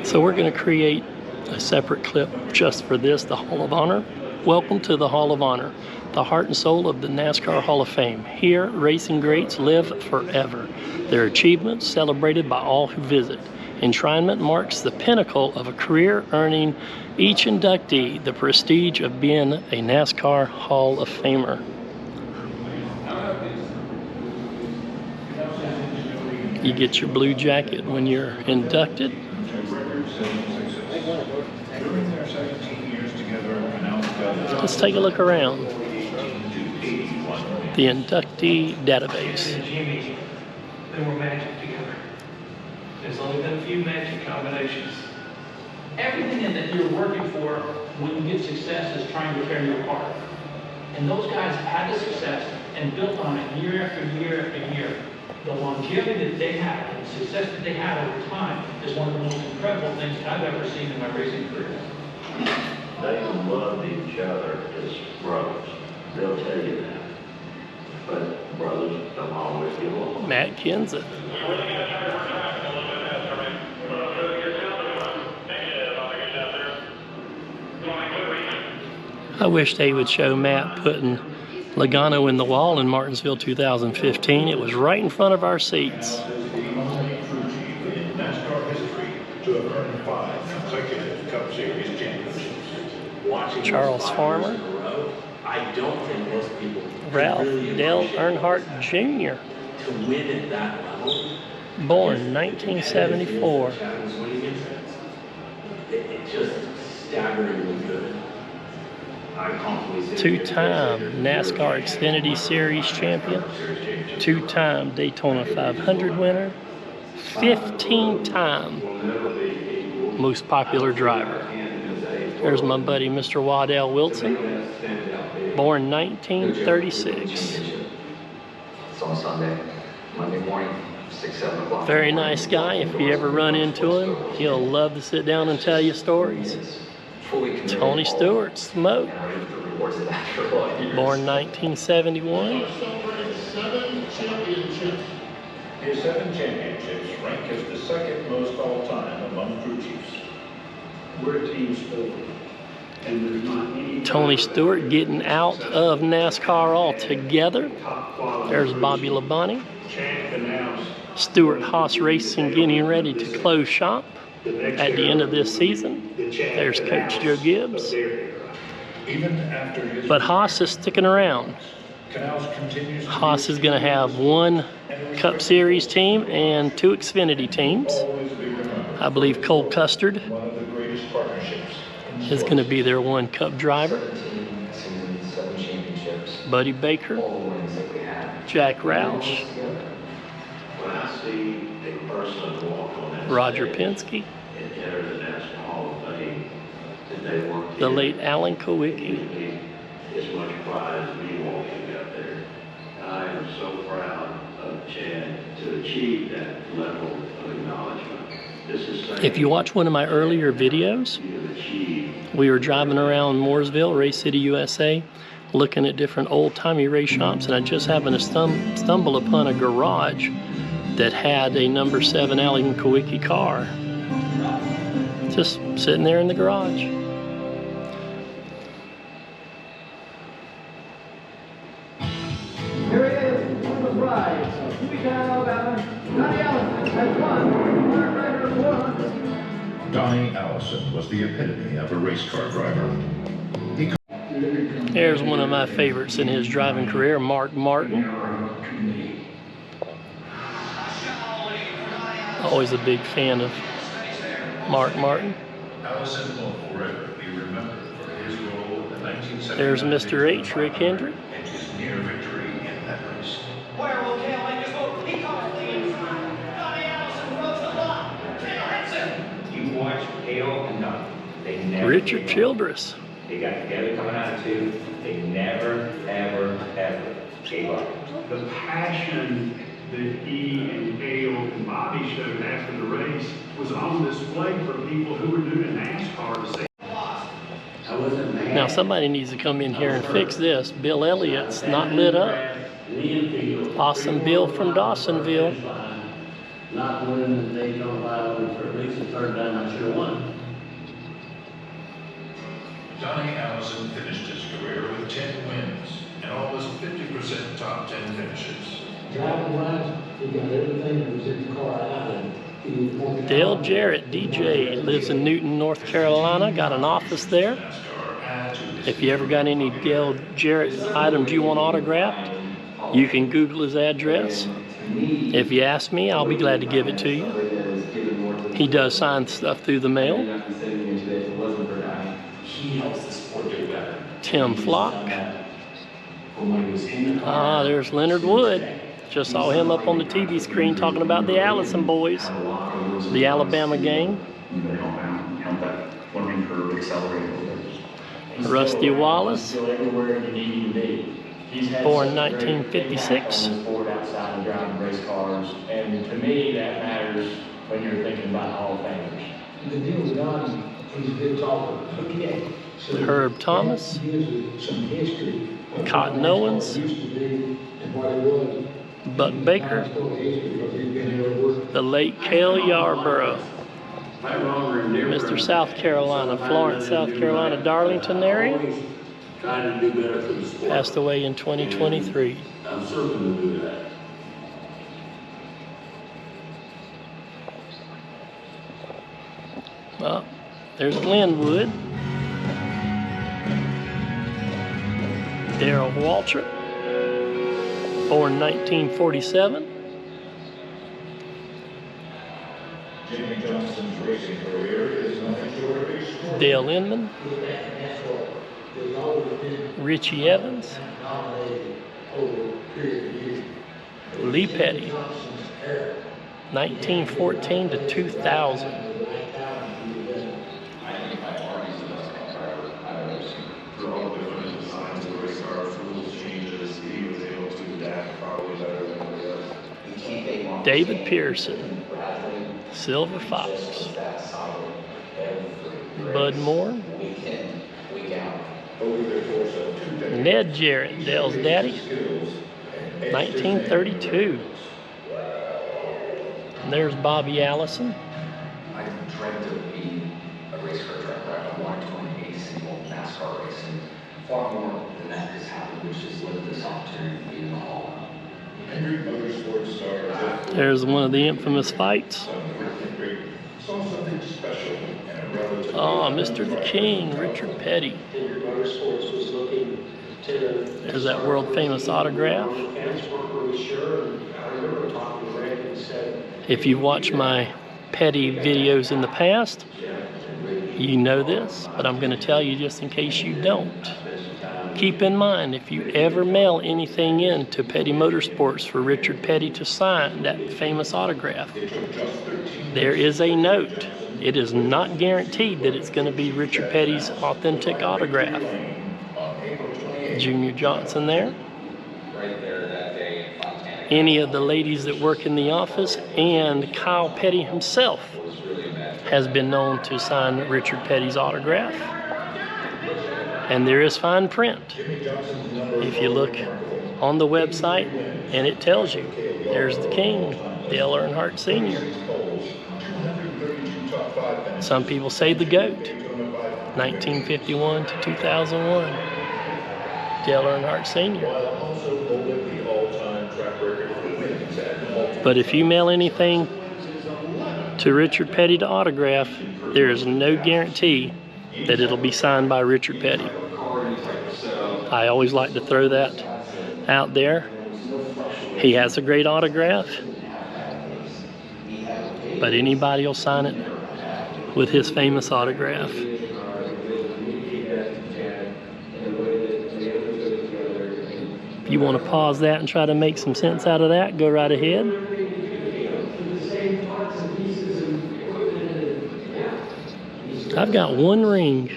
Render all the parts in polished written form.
So we're going to create a separate clip just for this, the Hall of Honor. Welcome to the Hall of Honor, the heart and soul of the NASCAR Hall of Fame. Here, racing greats live forever. Their achievements celebrated by all who visit. Enshrinement marks the pinnacle of a career, earning each inductee the prestige of being a NASCAR Hall of Famer. You get your blue jacket when you're inducted. Let's take a look around the inductee database. They were magic together. There's only been a few magic combinations. Everything that you're working for when you get success is trying to tear you apart. And those guys had the success and built on it year after year after year. The longevity that they had and the success that they had over time is one of the most incredible things that I've ever seen in my racing career. They loved each other as brothers. They'll tell you that. But brothers don't always get along. Matt Kenseth. I wish they would show Matt putting Logano in the wall in Martinsville 2015. It was right in front of our seats. Charles Farmer. I don't think most people Ralph really Dale Earnhardt Jr. to win at that level. Born 1974. It's just staggeringly good. Two-time NASCAR Xfinity Series champion, two-time Daytona 500 winner, 15-time most popular driver. There's my buddy Mr. Waddell Wilson, born 1936. It's on Sunday, Monday morning, 6, 7 o'clock. Very nice guy. If you ever run into him, he'll love to sit down and tell you stories. Tony Stewart, Smoke, born 1971. His 7 championships rank as the second most all-time among crew chiefs. We're a team sport, and there's not any. Tony Stewart getting out of NASCAR altogether. There's Bobby Labonte. Stewart Haas Racing getting ready to close shop at the end of this season. There's Coach Joe Gibbs. But Haas is sticking around. Haas is going to have 1 Cup Series team and 2 Xfinity teams. I believe Cole Custard is going to be their 1 Cup driver. Buddy Baker, Jack Roush, Roger Penske, the late Alan Kowicki. As much pride as me walking up there. I am so proud of Chad to achieve that level of acknowledgement. If you watch one of my earlier videos, we were driving around Mooresville, Race City, USA, looking at different old-timey race shops, and I just happened to stumble upon a garage that had a number 7 Alan Kowicki car. Just sitting there in the garage. Here he is, on the prize. Hueytown, Alabama. Donnie Allison has won. World record 400. Donnie Allison was the epitome of a race car driver. There's one of my favorites in his driving career, Mark Martin. Always a big fan of Mark Martin. Allison will forever be remembered for his role in the 1979. There's Mr. H, Rick Hendrick. And his near victory in that race. Where will Cale make his vote? He comes leading. Donnie Allison runs the lot. Cale Henson. You watch Cale and Donnie. They never. Richard Childress. They got together coming out of 2. They never, ever, ever gave up. The passion that he and Cale and Bobby showed after the race was on display for people who were new to NASCAR to see. Now somebody needs to come in here and fix this. Bill Elliott's not lit up. Awesome Bill from Dawsonville. not winning the Daytona 500 for at least the third time I should have won. Donnie Allison finished his career with 10 wins and almost 50% top 10 finishes. Driving wise, he got everything that was in the car out of it. Dale Jarrett, DJ, lives in Newton, North Carolina, got an office there. If you ever got any Dale Jarrett items you want autographed, you can Google his address. If you ask me, I'll be glad to give it to you. He does sign stuff through the mail. Tim Flock. Ah, there's Leonard Wood. Just saw him up on the TV screen talking about the Allison boys, the Alabama gang. Rusty Wallace, born 1956. And to me, that matters when you're thinking about Hall of Famers. The deal with Donnie, he's a good talker. Okay. So Herb Thomas, some history. Cotton Owens, Buck Baker, the late Cale Yarborough, Mr. South Carolina, Florence, South Carolina, Darlington area, Trying to do better for the sport. passed away in 2023. I'm certain to do that. Well, there's Glenwood, Darrell Waltrip, born 1947. Jimmy Johnson's racing career is nothing short of extraordinary. Dale Inman, Richie Evans, Lee Petty, 1914 to 2000. Through all the different designs of the race cars, rules changes, he was able to adapt probably better than anybody else. David Pearson, Silver Fox, Bud Moore, Over the course of 2 decades, Ned Jarrett, Dale's daddy, skills and 1932. And there's Bobby Allison. I dreamt of being a race car driver. I wanted to win a single NASCAR race, and far more than that has happened, which has led to this opportunity to be in the Hall. Henry Motorsports star There's one of the infamous fights. saw something special and a relative. Oh, Mr. the King, Richard Petty. Henry Motorsports was looking to... There's that world famous autograph. Mechanics weren't really sure, and I remember talking to Greg and said... If you've watched my Petty videos in the past, you know this, but I'm going to tell you just in case you don't. Keep in mind, if you ever mail anything in to Petty Motorsports for Richard Petty to sign that famous autograph, there is a note. It is not guaranteed that it's going to be Richard Petty's authentic autograph. Junior Johnson there. Any of the ladies that work in the office, and Kyle Petty himself has been known to sign Richard Petty's autograph. And there is fine print. If you look on the website, and it tells you, there's the King, Dale Earnhardt Sr. Some people say the GOAT, 1951 to 2001, Dale Earnhardt Sr. But if you mail anything to Richard Petty to autograph, there is no guarantee that it'll be signed by Richard Petty. I always like to throw that out there. He has a great autograph, but anybody will sign it with his famous autograph. If you want to pause that and try to make some sense out of that, go right ahead. I've got one ring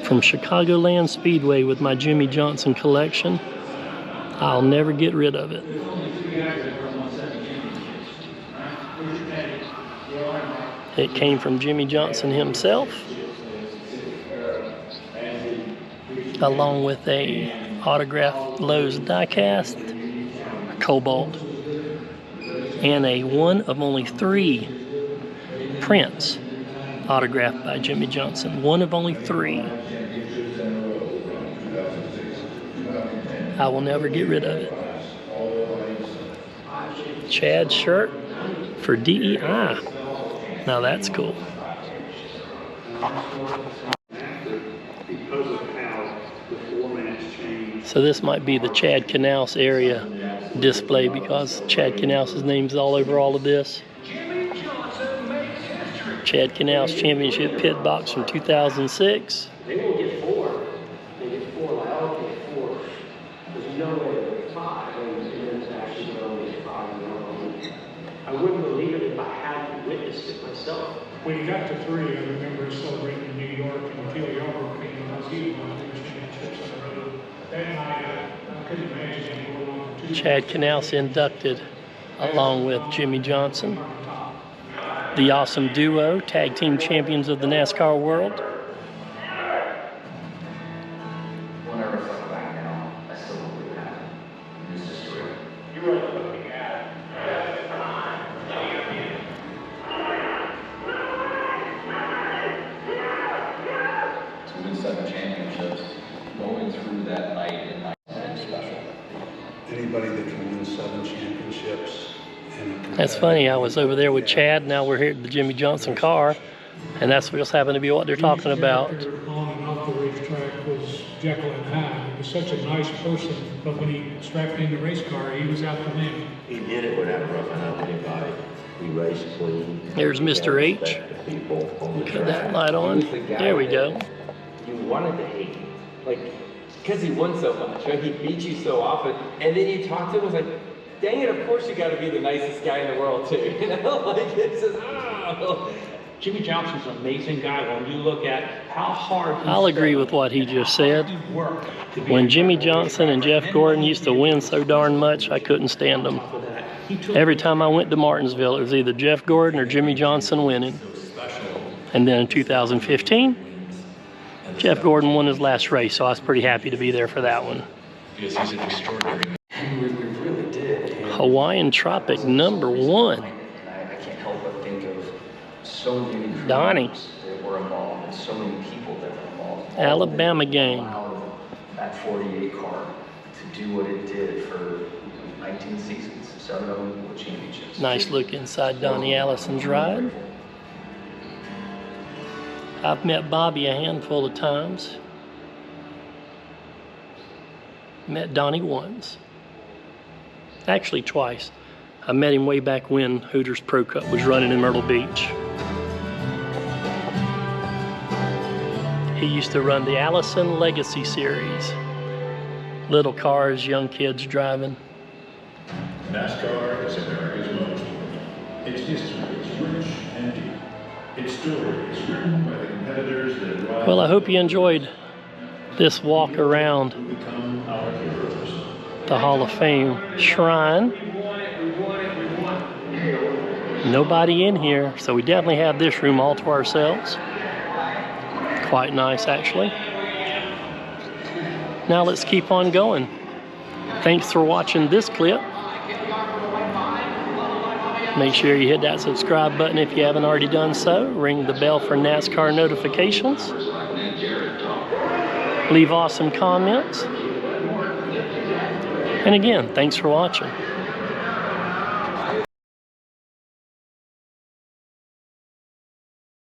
from Chicagoland Speedway with my Jimmy Johnson collection. I'll never get rid of it. It came from Jimmy Johnson himself, along with a autographed Lowe's diecast, Cobalt. and a one of only 3 prints autographed by Jimmy Johnson. One of only 3. I will never get rid of it. Chad's shirt for DEI. Now that's cool. So this might be the Chad Knaus area display because Chad Knaus' name's all over all of this. Chad Knaus Championship Pit Box from 2006. They will get 4. They get 4. I all get 4. There's no way they get 5. And it's actually only 5. I wouldn't believe it if I hadn't witnessed it myself. When you got to 3, I remember celebrating in New York and Phil Yarber came and he won 2 championships on the road. That night, I couldn't imagine him going on for 2. Chad Knaus inducted along with Jimmy Johnson. The Awesome Duo, tag team champions of the NASCAR world. When I reflect back now, I still don't believe that. It's just real. You were looking at To win 7 championships, going through that night in 19 special. Anybody that can win 7 championships. That's funny, I was over there with Chad, now we're here at the Jimmy Johnson car, and that's just happened to be what they're talking about. On and off the racetrack was Jekyll and Hyde. He was such a nice person, but when he strapped in the race car, he was out to win. He did it without roughing up anybody. He raced clean. There's Mr. H. Cut that light on. There we go. You wanted to hate him, like, because he won so much, right? He beat you so often, and then you talk to him, it was like, dang it, of course you got to be the nicest guy in the world too, you know? Like, it's just, oh. Jimmy Johnson's an amazing guy when you look at how hard I'll agree with what he just said. When Jimmy Johnson and Jeff Gordon used to win so darn much, I couldn't stand them. Every time I went to Martinsville, it was either Jeff Gordon or Jimmy Johnson winning. And then in 2015, Jeff Gordon won his last race, so I was pretty happy to be there for that one. Yes, he's an extraordinary. We really did. Hawaiian Tropic #1. I can't help but think of so many Donnie. that were involved and so many people that were involved. Alabama game. That 48 car to do what it did for 19 seasons, 7 of them with championships. Nice look inside Donnie Allison's ride. I've met Bobby a handful of times. Met Donnie once. Actually twice. I met him way back when Hooters Pro Cup was running in Myrtle Beach. He used to run the Allison Legacy Series. Little cars, young kids driving. NASCAR is America's motorsport. Its history is rich and deep. Its story is written by the competitors that ride. Well, I hope you enjoyed this walk around who become our heroes. the Hall of Fame shrine. Nobody in here, so we definitely have this room all to ourselves. Quite nice, actually. Now let's keep on going. Thanks for watching this clip. Make sure you hit that subscribe button if you haven't already done so. Ring the bell for NASCAR notifications. Leave awesome comments. And again, thanks for watching.